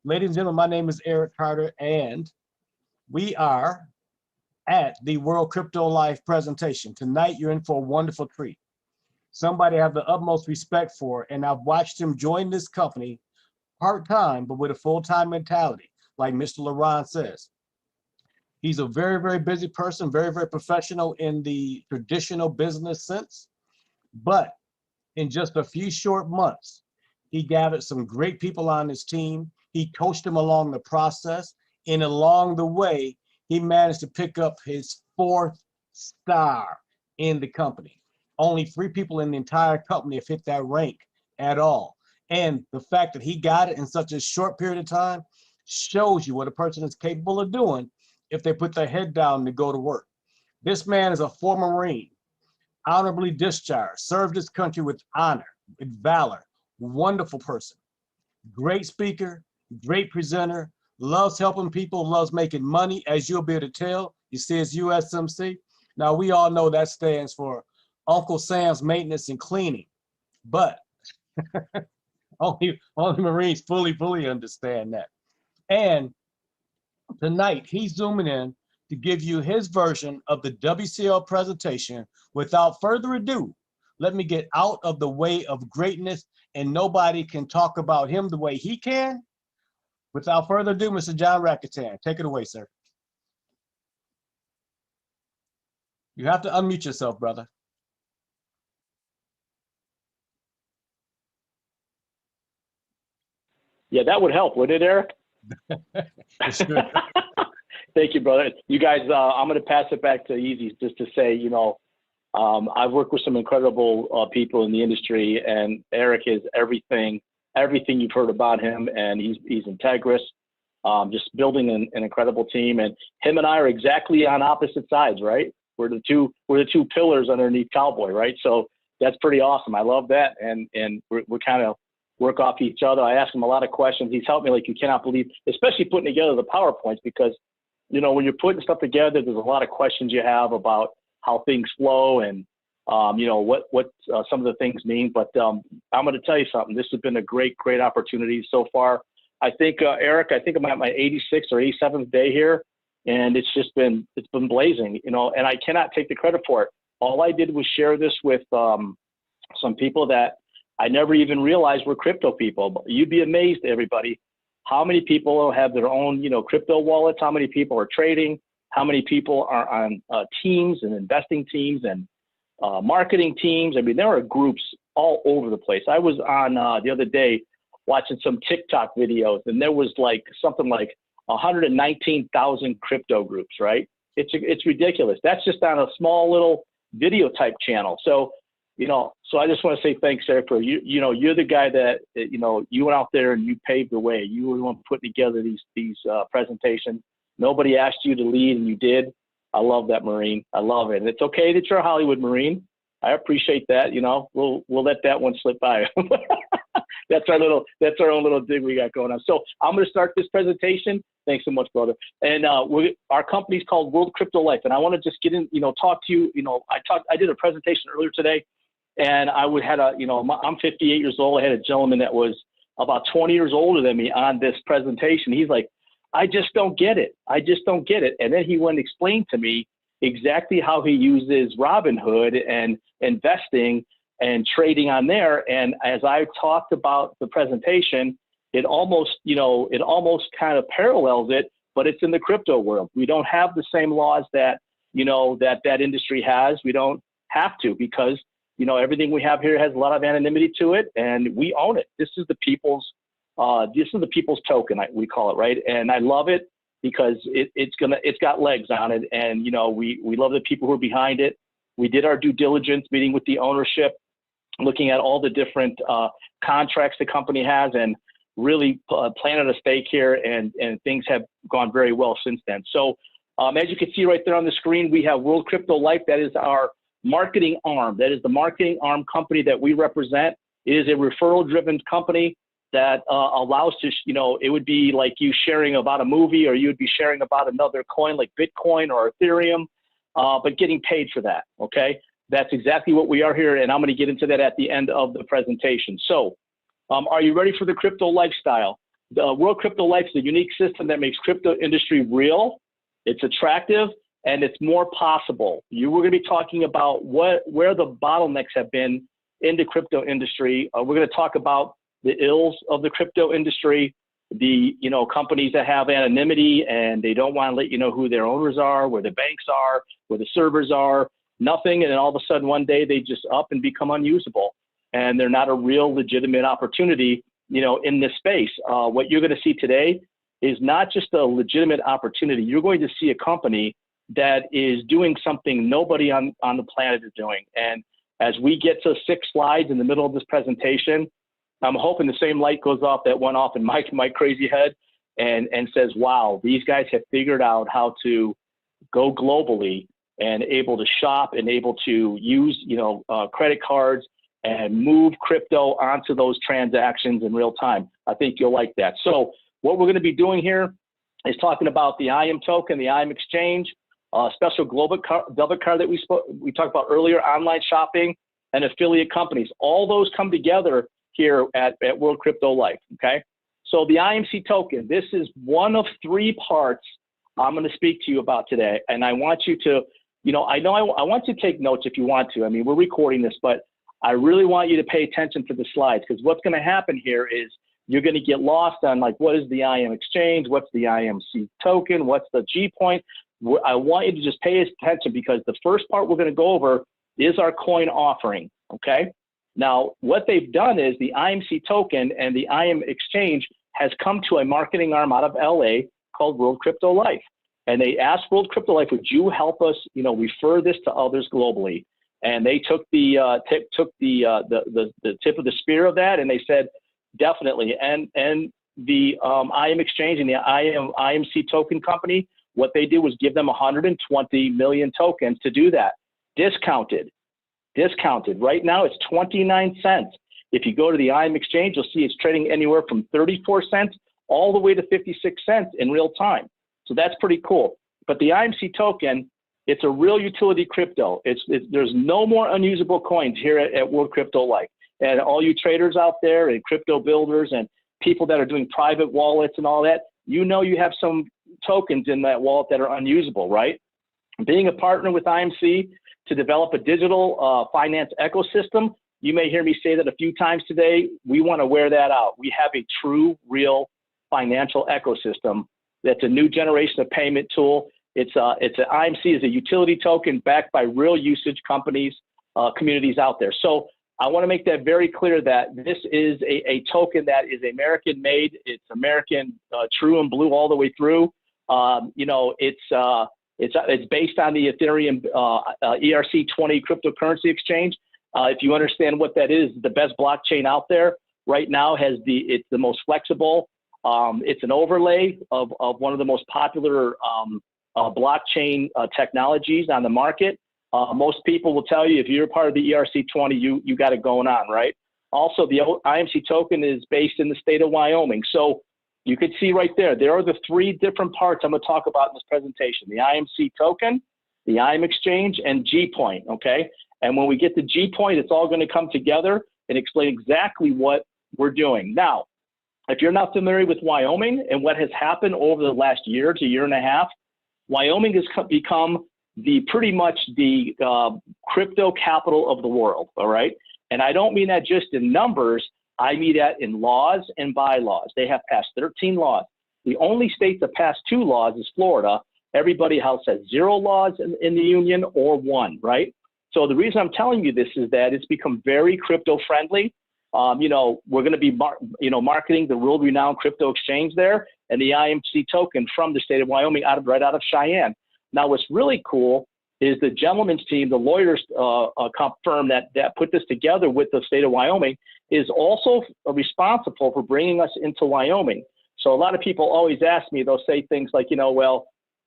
Ladies and gentlemen, my name is Eric Carter, and we are at the World Crypto Life presentation. Tonight, you're in for a wonderful treat. Somebody I have the utmost respect for, and I've watched him join this company part-time, but with a full-time mentality, like Mr. LaRon says. He's a very, very busy person, very, very professional in the traditional business sense, but in just a few short months, he gathered some great people on his team. He coached them along the process, and along the way, he managed to pick up his 4th star in the company. Only 3 people in the entire company have hit that rank at all. And the fact that he got it in such a short period of time shows you what a person is capable of doing if they put their head down to go to work. This man is a former Marine, honorably discharged, served his country with honor, with valor, wonderful person, great speaker, great presenter, loves helping people, loves making money, as you'll be able to tell. You see his USMC. Now, we all know that stands for Uncle Sam's Maintenance and Cleaning, but only Marines fully understand that. And tonight, he's zooming in to give you his version of the WCL presentation. Without further ado, let me get out of the way of greatness, and nobody can talk about him the way he can. Without further ado, Mr. John Rakityan, take it away, sir. You have to unmute yourself, brother. Yeah, that would help, wouldn't it, Eric? Thank you, brother. You guys, I'm going to pass it back to Easy just to say, you know, I've worked with some incredible people in the industry, and Eric is everything you've heard about him, and he's integrous, just building an incredible team. And him and I are exactly on opposite sides, right? We're the two pillars underneath Cowboy, right? So that's pretty awesome. I love that, and we're kind of work off each other. I ask him a lot of questions. He's helped me like you cannot believe, especially putting together the PowerPoints, because, you know, when you're putting stuff together, there's a lot of questions you have about how things flow and, you know, what some of the things mean. But I'm going to tell you something. This has been a great opportunity so far. I think, Eric, I think I'm at my 86th or 87th day here, and it's been blazing, you know, and I cannot take the credit for it. All I did was share this with some people that I never even realized were crypto people. You'd be amazed, everybody, how many people have their own, you know, crypto wallets, how many people are trading, how many people are on teams and investing teams and marketing teams. I mean, there are groups all over the place. I was on the other day watching some TikTok videos, and there was like something like 119,000 crypto groups, right? It's ridiculous. That's just on a small little video type channel. So, you know, so I just want to say thanks, Eric, for you know, you're the guy that, you know, you went out there and you paved the way. You were the one putting together these presentations. Nobody asked you to lead, and you did. I love that, Marine. I love it. And it's okay that you're a Hollywood Marine. I appreciate that. You know, we'll let that one slip by. That's our own little dig we got going on. So I'm going to start this presentation. Thanks so much, brother. And our company's called World Crypto Life, and I want to just get in, you know, talk to you. You know, I did a presentation earlier today, and I'm 58 years old. I had a gentleman that was about 20 years older than me on this presentation. He's like, I just don't get it. I just don't get it. And then he went and explained to me exactly how he uses Robinhood and investing and trading on there. And as I talked about the presentation, it almost kind of parallels it, but it's in the crypto world. We don't have the same laws that, you know, that industry has. We don't have to, because, you know, everything we have here has a lot of anonymity to it, and we own it. This is the people's token, we call it, right? And I love it because it's got legs on it, and, you know, we love the people who are behind it. We did our due diligence, meeting with the ownership, looking at all the different contracts the company has, and really planted a stake here, and things have gone very well since then. So as you can see right there on the screen, we have World Crypto Life. That is our marketing arm. That is the marketing arm company that we represent. It is a referral-driven company that allows to, you know, it would be like you sharing about a movie, or you would be sharing about another coin like Bitcoin or Ethereum, but getting paid for that, okay? That's exactly what we are here, and I'm going to get into that at the end of the presentation. So are you ready for the crypto lifestyle? The World Crypto Life is a unique system that makes crypto industry real. It's attractive, and it's more possible. We're going to be talking about where the bottlenecks have been in the crypto industry. We're going to talk about the ills of the crypto industry, the companies that have anonymity and they don't want to let you know who their owners are, where the banks are, where the servers are, nothing. And then all of a sudden one day they just up and become unusable, and they're not a real legitimate opportunity, in this space. What you're going to see today is not just a legitimate opportunity. You're going to see a company that is doing something nobody on the planet is doing. And as we get to 6 slides in the middle of this presentation, I'm hoping the same light goes off that went off in my crazy head and says, wow, these guys have figured out how to go globally and able to shop and able to use, credit cards and move crypto onto those transactions in real time. I think you'll like that. So what we're going to be doing here is talking about the IM token, the IM exchange, special global debit card that we talked about earlier, online shopping, and affiliate companies. All those come together here at World Crypto Life, okay? So the IMC token, this is one of 3 parts I'm going to speak to you about today. And I want you to, I want you to take notes if you want to. I mean, we're recording this, but I really want you to pay attention to the slides, because what's going to happen here is you're going to get lost on, like, what is the IM exchange? What's the IMC token? What's the G point? I want you to just pay attention, because the first part we're going to go over is our coin offering, okay? Now, what they've done is the IMC token and the IM exchange has come to a marketing arm out of LA called World Crypto Life. And they asked World Crypto Life, would you help us, refer this to others globally? And they took the tip of the spear of that, and they said, definitely. And the IM exchange and the IMC token company, what they did was give them 120 million tokens to do that. Discounted. Right now it's 29 cents. If you go to the IM exchange, you'll see it's trading anywhere from 34 cents all the way to 56 cents in real time. So that's pretty cool. But the IMC token, it's a real utility crypto. There's no more unusable coins here at World Crypto Life. And all you traders out there and crypto builders and people that are doing private wallets and all that, you have some tokens in that wallet that are unusable, right? Being a partner with IMC to develop a digital finance ecosystem, you may hear me say that a few times today. We want to wear that out. We have a true, real financial ecosystem that's a new generation of payment tool. It's an IMC is a utility token backed by real usage companies, communities out there. So I want to make that very clear that this is a token that is American made. It's American, true and blue all the way through. It's based on the Ethereum ERC20 cryptocurrency exchange. If you understand what that is, the best blockchain out there right now it's the most flexible. It's an overlay of one of the most popular blockchain technologies on the market. Most people will tell you if you're part of the ERC20, you got it going on, right? Also, the IMC token is based in the state of Wyoming. So you could see right there are the 3 different parts I'm going to talk about in this presentation: the IMC token, the IM exchange, and G point, okay? And when we get to G point, it's all going to come together and explain exactly what we're doing. Now, if you're not familiar with Wyoming and what has happened over the last year to year and a half, Wyoming has become pretty much the crypto capital of the world, all right? And I don't mean that just in numbers. I mean that in laws and bylaws. They have passed 13 laws. The only state that passed 2 laws is Florida. Everybody else has 0 laws in the union or 1, right? So the reason I'm telling you this is that it's become very crypto friendly. We're going to be marketing the world-renowned crypto exchange there and the IMC token from the state of Wyoming, right out of Cheyenne. Now, what's really cool is the gentleman's team, the lawyers firm that put this together with the state of Wyoming, is also responsible for bringing us into Wyoming. So a lot of people always ask me, they'll say things like, well,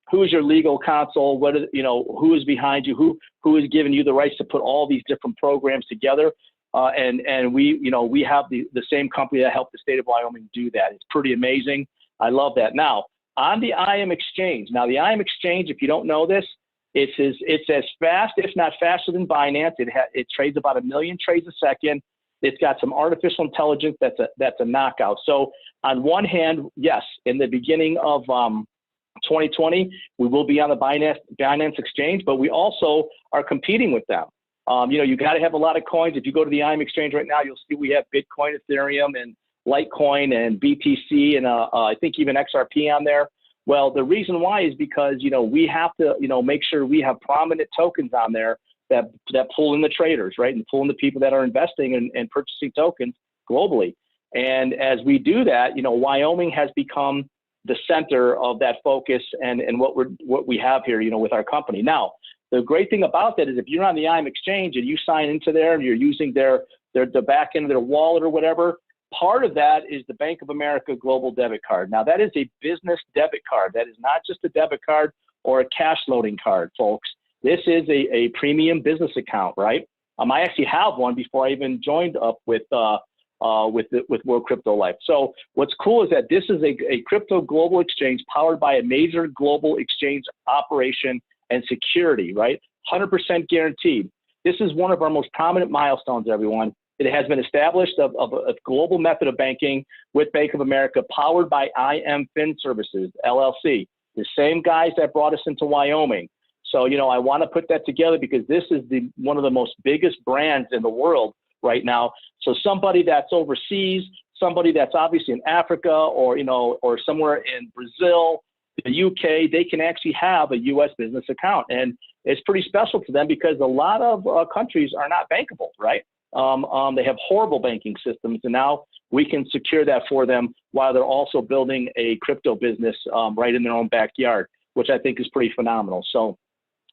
who's your legal counsel? Who is behind you? Who is giving you the rights to put all these different programs together? And we have the same company that helped the state of Wyoming do that. It's pretty amazing. I love that. Now, on the IM exchange. Now, the IM exchange, if you don't know this, it's as fast, if not faster than Binance. It trades about 1 million trades a second. It's got some artificial intelligence that's a knockout. So on one hand, yes, in the beginning of 2020, we will be on the Binance exchange, but we also are competing with them. You got to have a lot of coins. If you go to the IM exchange right now, you'll see we have Bitcoin, Ethereum, and Litecoin, and BTC, and I think even XRP on there. Well, the reason why is because, we have to, make sure we have prominent tokens on there that pull in the traders, right? And pull in the people that are investing and purchasing tokens globally. And as we do that, Wyoming has become the center of that focus and what we have here, with our company. Now, the great thing about that is if you're on the IM exchange and you sign into there and you're using the back end of their wallet or whatever, part of that is the Bank of America Global Debit Card. Now, that is a business debit card. That is not just a debit card or a cash loading card, folks. This is a premium business account, right? I actually have one before I even joined up with World Crypto Life. So what's cool is that this is a crypto global exchange powered by a major global exchange operation and security, right? 100% guaranteed. This is one of our most prominent milestones, everyone. It has been established of a global method of banking with Bank of America powered by IM Fin Services, LLC, the same guys that brought us into Wyoming. So, I want to put that together because this is one of the most biggest brands in the world right now. So somebody that's overseas, somebody that's obviously in Africa or somewhere in Brazil, the UK, they can actually have a US business account. And it's pretty special to them because a lot of countries are not bankable, right? They have horrible banking systems, and now we can secure that for them while they're also building a crypto business right in their own backyard, which I think is pretty phenomenal. So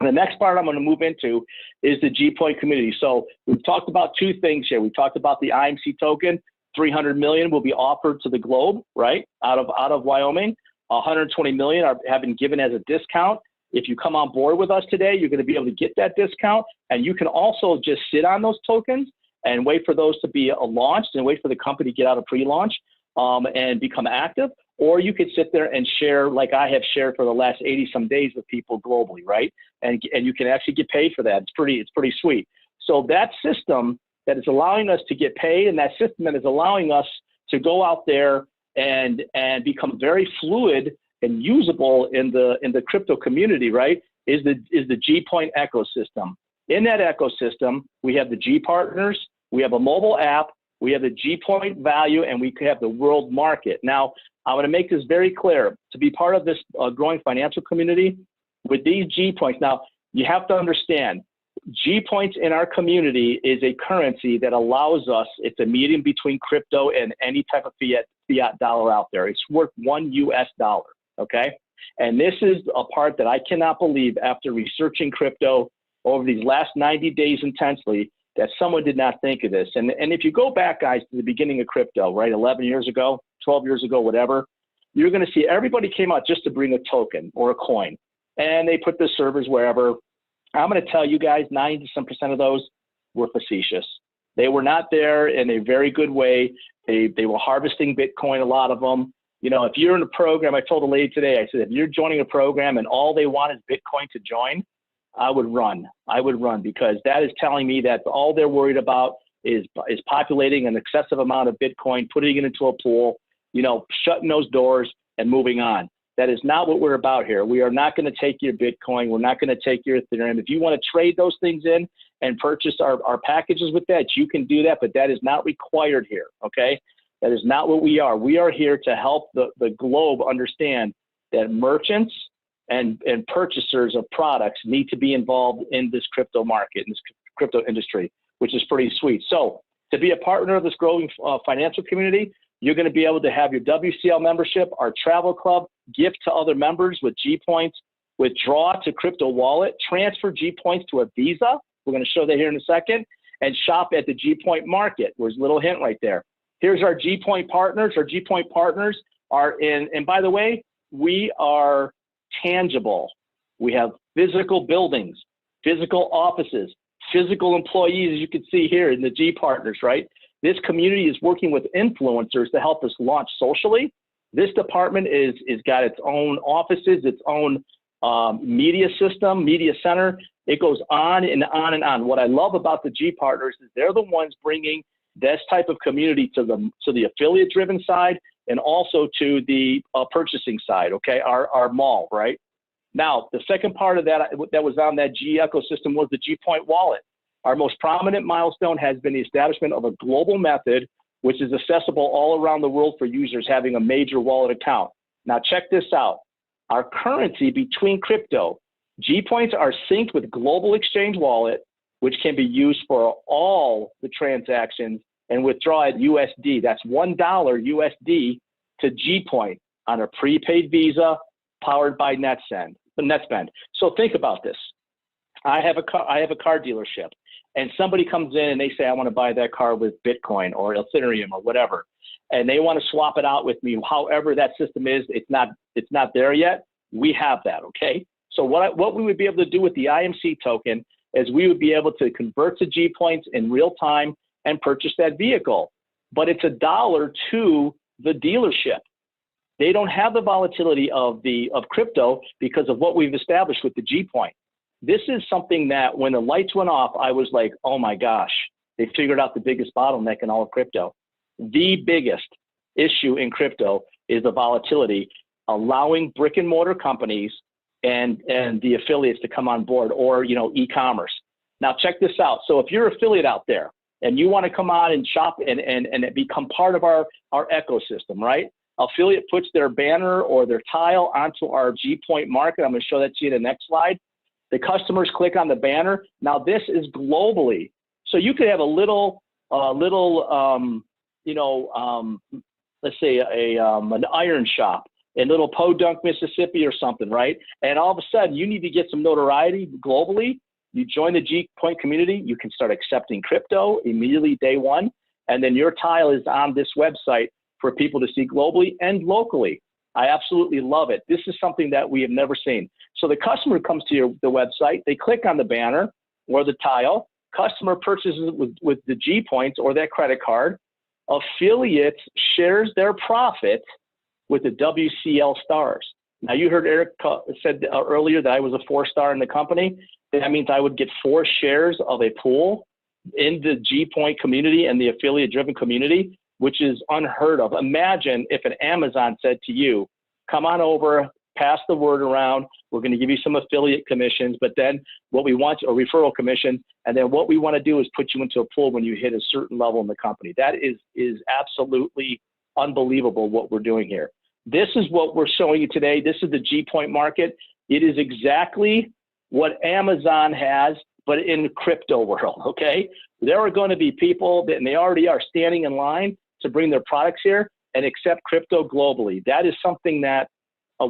the next part I'm going to move into is the G-Point community. So we've talked about two things here. We talked about the IMC token, 300 million will be offered to the globe, right, out of Wyoming. 120 million have been given as a discount. If you come on board with us today, you're going to be able to get that discount, and you can also just sit on those tokens and wait for those to be launched and wait for the company to get out of pre-launch and become active. Or you could sit there and share like I have shared for the last 80 some days with people globally, right? And you can actually get paid for that. It's pretty sweet. So that system that is allowing us to get paid, and that system that is allowing us to go out there and become very fluid and usable in the crypto community, right, is the G-Point ecosystem. In that ecosystem, we have the G partners, we have a mobile app, we have the G-Point value, and we have the world market. Now, I want to make this very clear. To be part of this growing financial community with these G-Points, now, you have to understand, G-Points in our community is a currency that allows us, it's a medium between crypto and any type of fiat dollar out there. It's worth $1 US, okay? And this is a part that I cannot believe after researching crypto over these last 90 days intensely, that someone did not think of this. And if you go back, guys, to the beginning of crypto, right, 11 years ago, 12 years ago, whatever, you're going to see everybody came out just to bring a token or a coin. And they put the servers wherever. I'm going to tell you guys, 90% of those were facetious. They were not there in a very good way. They were harvesting Bitcoin, a lot of them. If you're in a program, I told a lady today, I said, if you're joining a program and all they want is Bitcoin to join, I would run. I would run, because that is telling me that all they're worried about is populating an excessive amount of Bitcoin, putting it into a pool, shutting those doors and moving on. That is not what we're about here. We are not going to take your Bitcoin. We're not going to take your Ethereum. If you want to trade those things in and purchase our packages with that, you can do that, but that is not required here, okay? That is not what we are. We are here to help the globe understand that merchants and purchasers of products need to be involved in this crypto market, in this crypto industry, which is pretty sweet. So to be a partner of this growing financial community, you're going to be able to have your WCL membership, our travel club, gift to other members with G-Points, withdraw to crypto wallet, transfer G-Points to a Visa. We're going to show that here in a second, and shop at the G-Point market. There's a little hint right there. Here's our G-Point partners. Our G-Point partners are in, and by the way, we are tangible. We have physical buildings, physical offices, physical employees, as you can see here in the G partners, right? This community is working with influencers to help us launch socially. This department is got its own offices, its own media system, media center. It goes on and on and on. What I love about the G partners is they're the ones bringing this type of community to the affiliate driven side and also to the purchasing side, okay, our mall, right? Now, the second part of that was on that G ecosystem was the G Point wallet. Our most prominent milestone has been the establishment of a global method which is accessible all around the world for users having a major wallet account. Now, check this out. Our currency between crypto, G Points are synced with global exchange wallet, which can be used for all the transactions and withdraw at USD. That's $1 USD to G Point on a prepaid Visa powered by NetSpend. So think about this. I have a car dealership, and somebody comes in and they say, I want to buy that car with Bitcoin or Ethereum or whatever, and they want to swap it out with me. However that system is, it's not there yet. We have that, okay? So what we would be able to do with the IMC token is we would be able to convert to G Points in real time and purchase that vehicle. But it's $1 to the dealership. They don't have the volatility of crypto because of what we've established with the G Point. This is something that when the lights went off, I was like, oh my gosh, they figured out the biggest bottleneck in all of crypto. The biggest issue in crypto is the volatility, allowing brick and mortar companies and the affiliates to come on board, or e-commerce. Now check this out. So if you're an affiliate out there and you want to come on and shop and become part of our ecosystem, right? Affiliate puts their banner or their tile onto our G Point market. I'm going to show that to you in the next slide. The customers click on the banner. Now this is globally. So you could have a little let's say an iron shop in little Podunk, Mississippi or something, right? And all of a sudden you need to get some notoriety globally. You join the G Point community, you can start accepting crypto immediately day one. And then your tile is on this website for people to see globally and locally. I absolutely love it. This is something that we have never seen. So the customer comes to the website, they click on the banner or the tile, customer purchases with the G Points or their credit card, affiliate shares their profit with the WCL stars. Now you heard Eric said earlier that I was a 4-star in the company. That means I would get 4 shares of a pool in the G Point community and the affiliate driven community, which is unheard of. Imagine if an Amazon said to you, come on over, pass the word around, we're going to give you some affiliate commissions, but then what we want, a referral commission, and then what we want to do is put you into a pool when you hit a certain level in the company. That is absolutely unbelievable what we're doing here. This is what we're showing you today. This is the G Point market. It is exactly what Amazon has, but in crypto world, okay? There are going to be people that, and they already are standing in line to bring their products here and accept crypto globally. That is something that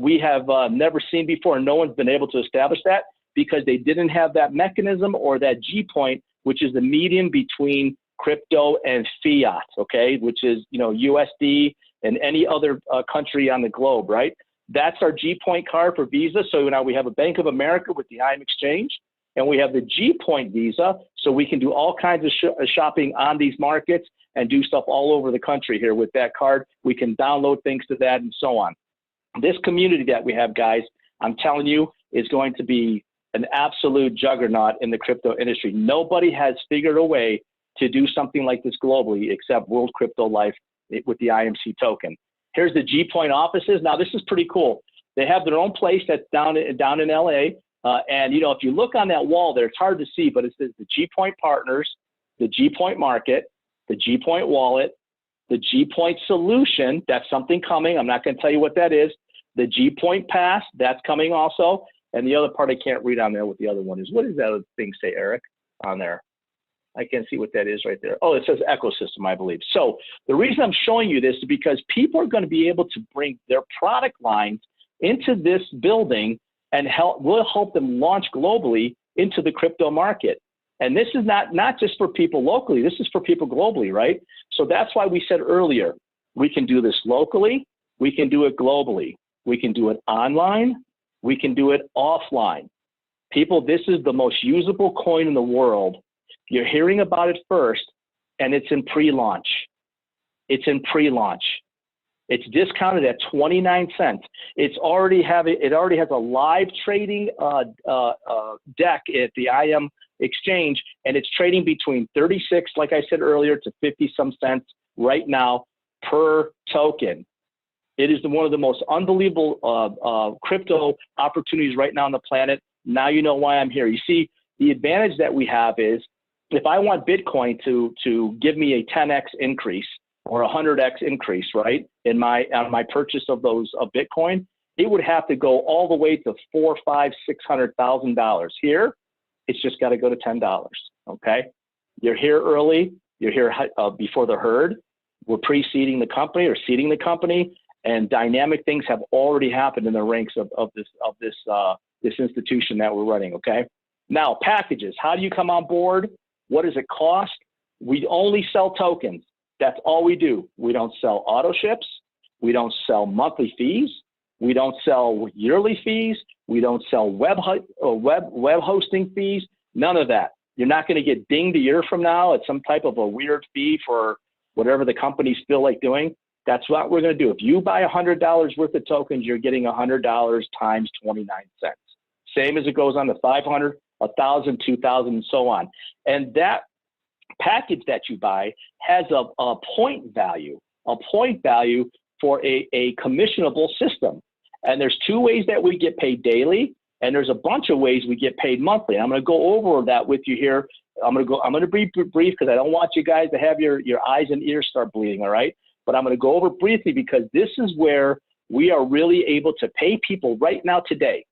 we have never seen before, and no one's been able to establish that because they didn't have that mechanism or that G Point, which is the medium between crypto and fiat, okay, which is USD and any other country on the globe, right? That's our G Point card for Visa. So now we have a Bank of America with the IM Exchange, and we have the G Point Visa, so we can do all kinds of shopping on these markets and do stuff all over the country here with that card. We can download things to that and so on. This community that we have, guys, I'm telling you, is going to be an absolute juggernaut in the crypto industry. Nobody has figured a way to do something like this globally except World Crypto Life with the IMC token. Here's the G Point offices. Now, this is pretty cool. They have their own place that's down in LA. And, if you look on that wall there, it's hard to see, but it says the G Point Partners, the G Point Market, the G Point Wallet, the G Point Solution. That's something coming. I'm not going to tell you what that is. The G Point Pass, that's coming also. And the other part I can't read on there what the other one is. What does that other thing say, Eric, on there? I can't see what that is right there. Oh, it says ecosystem, I believe. So the reason I'm showing you this is because people are going to be able to bring their product lines into this building and we'll help them launch globally into the crypto market. And this is not just for people locally, this is for people globally, right? So that's why we said earlier, we can do this locally, we can do it globally, we can do it online, we can do it offline. People, this is the most usable coin in the world. You're hearing about it first, and it's in pre-launch. It's in pre-launch. It's discounted at 29 cents. It already has a live trading deck at the IM exchange, and it's trading between 36, like I said earlier, to 50 some cents right now per token. It is one of the most unbelievable crypto opportunities right now on the planet. Now you know why I'm here. You see, the advantage that we have is if I want Bitcoin to give me a 10x increase or a 100x increase, right, on my purchase of Bitcoin, it would have to go all the way to $400,000, $500,000, $600,000. Here, it's just got to go to $10. Okay, you're here early. You're here before the herd. We're preceding the company or seeding the company, and dynamic things have already happened in the ranks of this institution that we're running. Okay, now packages. How do you come on board? What does it cost? We only sell tokens. That's all we do. We don't sell auto ships. We don't sell monthly fees. We don't sell yearly fees. We don't sell web hosting fees. None of that. You're not going to get dinged a year from now at some type of a weird fee for whatever the companies feel like doing. That's what we're going to do. If you buy $100 worth of tokens, you're getting $100 times 29 cents. Same as it goes on to 500, 1,000, 2,000, and so on. And that package that you buy has a point value for a commissionable system. And there's two ways that we get paid daily, and there's a bunch of ways we get paid monthly. I'm going to go over that with you here. I'm going to be brief because I don't want you guys to have your eyes and ears start bleeding, all right? But I'm going to go over briefly because this is where we are really able to pay people right now today.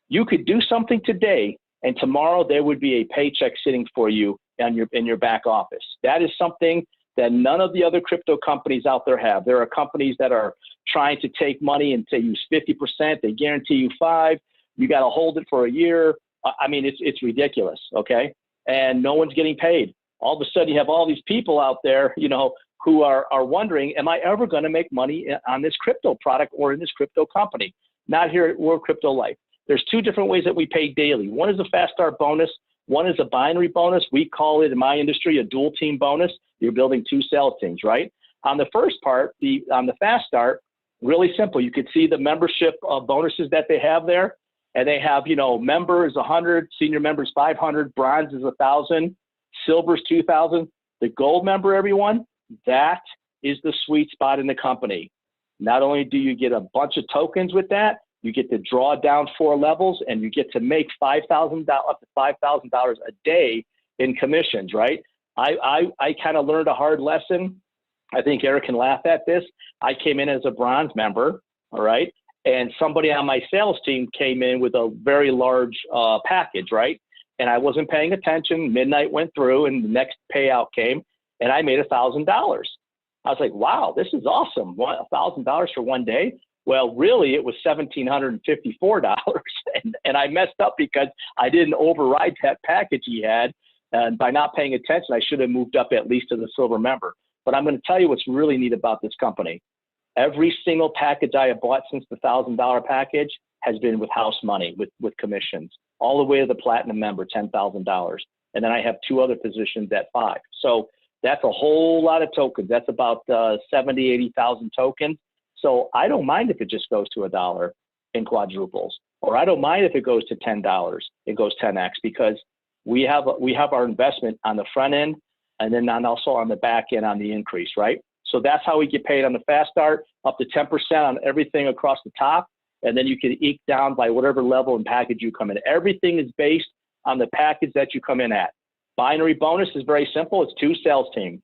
You could do something today, and tomorrow there would be a paycheck sitting for you in your back office. That is something that none of the other crypto companies out there have. There are companies that are trying to take money and say use 50%. They guarantee you 5%. You got to hold it for a year. I mean, it's ridiculous, okay? And no one's getting paid. All of a sudden, you have all these people out there, you know, who are wondering, am I ever going to make money on this crypto product or in this crypto company? Not here at World Crypto Life. There's two different ways that we pay daily. One is a fast start bonus. One is a binary bonus. We call it in my industry a dual team bonus. You're building two sales teams, right? On the first part, on the fast start, really simple. You could see the membership bonuses that they have there. And they have, you know, members 100, senior members 500, bronze is 1,000, silver's 2,000. The gold member, everyone, that is the sweet spot in the company. Not only do you get a bunch of tokens with that, you get to draw down 4 levels, and you get to make up to $5,000 a day in commissions, right? I kind of learned a hard lesson. I think Eric can laugh at this. I came in as a bronze member, all right? And somebody on my sales team came in with a very large package, right? And I wasn't paying attention. Midnight went through, and the next payout came, and I made $1,000. I was like, wow, this is awesome. $1,000 for one day? Well, really, it was $1,754. And I messed up because I didn't override that package he had. And by not paying attention, I should have moved up at least to the silver member. But I'm going to tell you what's really neat about this company. Every single package I have bought since the $1,000 package has been with house money, with commissions, all the way to the platinum member, $10,000. And then I have 2 other positions at 5. So that's a whole lot of tokens. That's about 70, 80,000 tokens. So I don't mind if it just goes to $1 in quadruples, or I don't mind if it goes to $10, it goes 10x, because we have our investment on the front end, and then also on the back end on the increase, right? So that's how we get paid on the fast start, up to 10% on everything across the top. And then you can eke down by whatever level and package you come in. Everything is based on the package that you come in at. Binary bonus is very simple. It's 2 sales teams,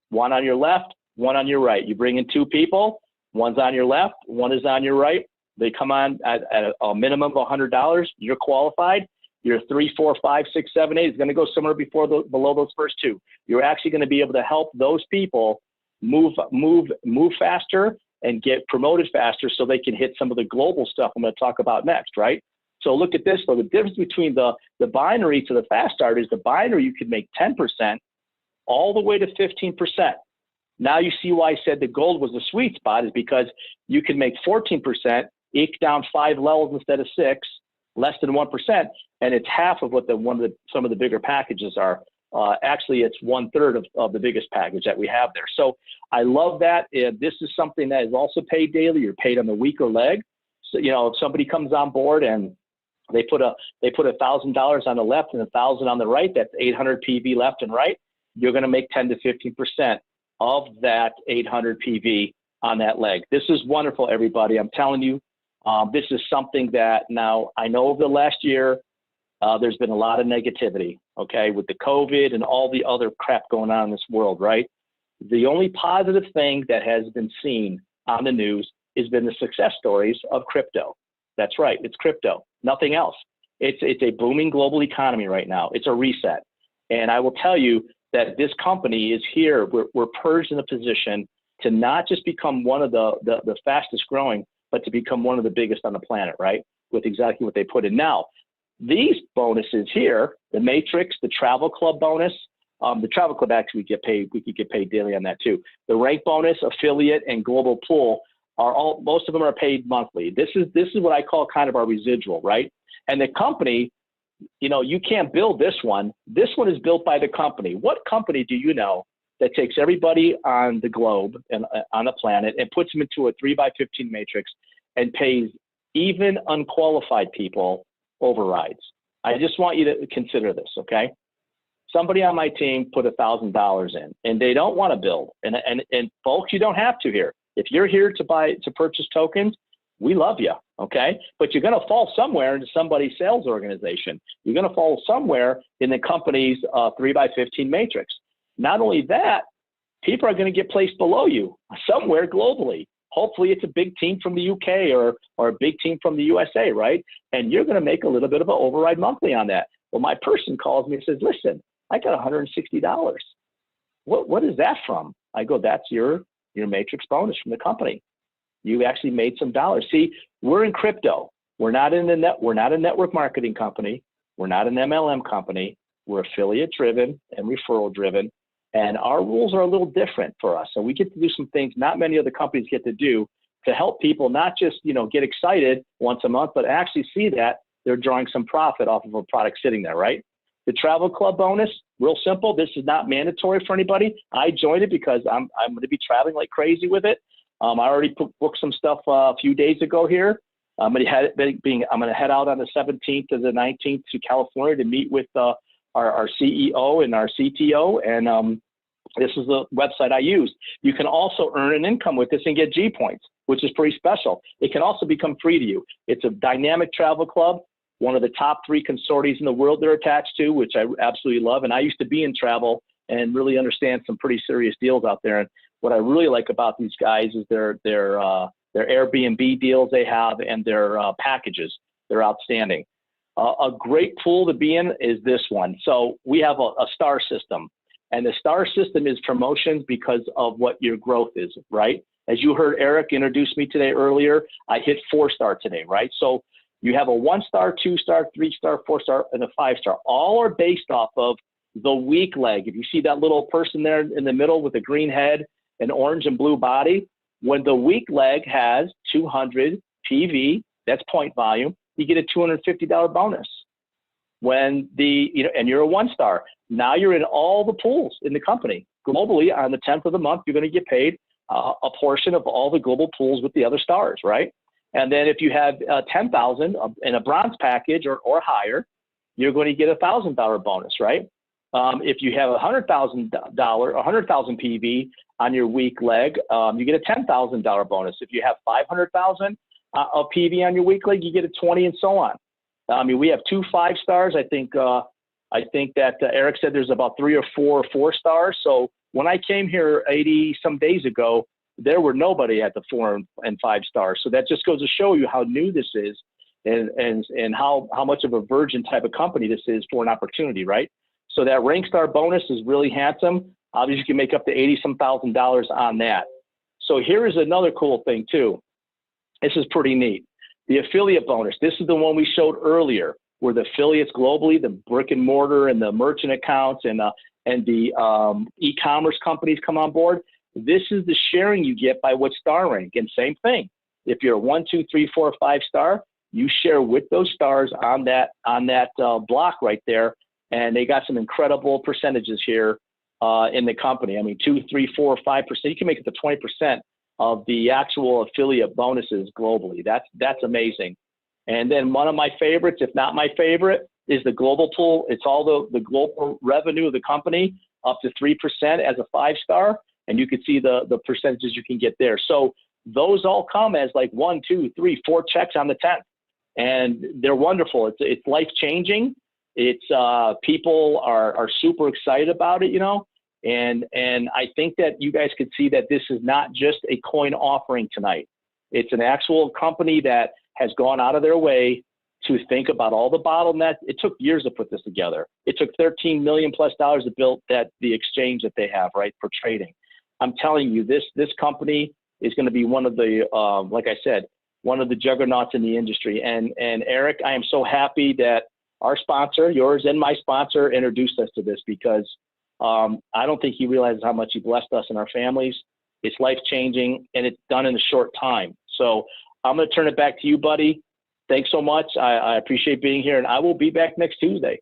1 on your left, 1 on your right. You bring in 2 people, one's on your left, 1 is on your right. They come on at a minimum of $100. You're qualified. Your 3, 4, 5, 6, 7, 8 is going to go somewhere below those first 2. You're actually going to be able to help those people move faster and get promoted faster so they can hit some of the global stuff I'm going to talk about next, right? So look at this, though. The difference between the binary to the fast start is the binary you can make 10% all the way to 15%. Now you see why I said the gold was the sweet spot, is because you can make 14%, eke down 5 levels instead of 6, less than 1%, and it's half of what some of the bigger packages are. Actually, it's 1/3 of the biggest package that we have there. So I love that. This is something that is also paid daily. You're paid on the week or leg. So, you know, if somebody comes on board and They put $1,000 on the left and 1,000 on the right. That's 800 PV left and right. You're going to make 10 to 15% of that 800 PV on that leg. This is wonderful, everybody. I'm telling you, this is something that now I know over the last year, there's been a lot of negativity, okay, with the COVID and all the other crap going on in this world, right? The only positive thing that has been seen on the news has been the success stories of crypto. That's right, it's crypto, nothing else. It's a booming global economy right now. It's a reset. And I will tell you that this company is here. We're purged in a position to not just become one of the fastest growing, but to become one of the biggest on the planet, right? With exactly what they put in. Now, these bonuses here, the Matrix, the Travel Club bonus, the Travel Club actually we could get paid daily on that too. The rank bonus, affiliate, and global pool are most of them are paid monthly. This is what I call kind of our residual, right? And the company, you know, you can't build this one. This one is built by the company. What company do you know that takes everybody on the globe and on the planet and puts them into a 3x15 matrix and pays even unqualified people overrides? I just want you to consider this, okay? Somebody on my team put $1,000 in, and they don't want to build. And folks, you don't have to here. If you're here to purchase tokens, we love you, okay? But you're going to fall somewhere into somebody's sales organization. You're going to fall somewhere in the company's 3x15 matrix. Not only that, people are going to get placed below you somewhere globally. Hopefully it's a big team from the UK or a big team from the USA, right? And you're going to make a little bit of an override monthly on that. Well, my person calls me and says, listen, I got $160. What is that from? I go, that's your matrix bonus from the company. You actually made some dollars. See, we're in crypto. We're not a network marketing company. We're not an MLM company. We're affiliate driven and referral driven. And our rules are a little different for us. So we get to do some things not many other companies get to do to help people not just, you know, get excited once a month, but actually see that they're drawing some profit off of a product sitting there, right? The Travel Club bonus, real simple. This is not mandatory for anybody. I joined it because I'm going to be traveling like crazy with it. I already booked some stuff a few days ago here. I'm going to head out on the 17th to the 19th to California to meet with our CEO and our CTO. And this is the website I use. You can also earn an income with this and get G points, which is pretty special. It can also become free to you. It's a dynamic travel club, one of the top 3 consortiums in the world they're attached to, which I absolutely love. And I used to be in travel and really understand some pretty serious deals out there. And what I really like about these guys is their Airbnb deals they have and their packages. They're outstanding. A great pool to be in is this one. So we have a star system, and the star system is promotions because of what your growth is, right? As you heard Eric introduce me today earlier, I hit 4-star today, right? So you have a 1-star, 2-star, 3-star, 4-star, and a 5-star. All are based off of the weak leg. If you see that little person there in the middle with a green head, an orange and blue body, when the weak leg has 200 PV, that's point volume, you get a $250 bonus. When and you're a 1-star, now you're in all the pools in the company. Globally, on the 10th of the month, you're going to get paid a portion of all the global pools with the other stars, right? And then if you have 10,000 in a bronze package or higher, you're going to get a $1,000 bonus, right? If you have $100,000 PV on your weak leg, you get a $10,000 bonus. If you have 500,000 of PV on your weak leg, you get a 20, and so on. I mean, we have 2 5-stars. I think that Eric said there's about 3 or 4 4-stars. So when I came here 80 some days ago, there were nobody at the 4 and 5 stars. So that just goes to show you how new this is, and how much of a virgin type of company this is for an opportunity, right? So that rank star bonus is really handsome. Obviously, you can make up to $80-some thousand on that. So here is another cool thing too. This is pretty neat. The affiliate bonus. This is the one we showed earlier, where the affiliates globally, the brick and mortar and the merchant accounts and the e-commerce companies come on board. This is the sharing you get by what star rank. And same thing. If you're a 1, 2, 3, 4, 5-star, you share with those stars on that block right there. And they got some incredible percentages here in the company. I mean, 2, 3, 4, 5%. You can make it to 20% of the actual affiliate bonuses globally. That's amazing. And then one of my favorites, if not my favorite, is the global tool. It's all the global revenue of the company up to 3% as a 5-star. And you can see the percentages you can get there. So those all come as like 1, 2, 3, 4 checks on the 10th. And they're wonderful. It's life-changing. It's people are super excited about it, you know. And I think that you guys could see that this is not just a coin offering tonight. It's an actual company that has gone out of their way to think about all the bottlenecks. It took years to put this together. It took $13 million+ to build the exchange that they have, right, for trading. I'm telling you, this company is going to be one of the, like I said, one of the juggernauts in the industry. And Eric, I am so happy that our sponsor, yours and my sponsor, introduced us to this, because I don't think he realizes how much he blessed us and our families. It's life-changing, and it's done in a short time. So I'm going to turn it back to you, buddy. Thanks so much. I appreciate being here, and I will be back next Tuesday.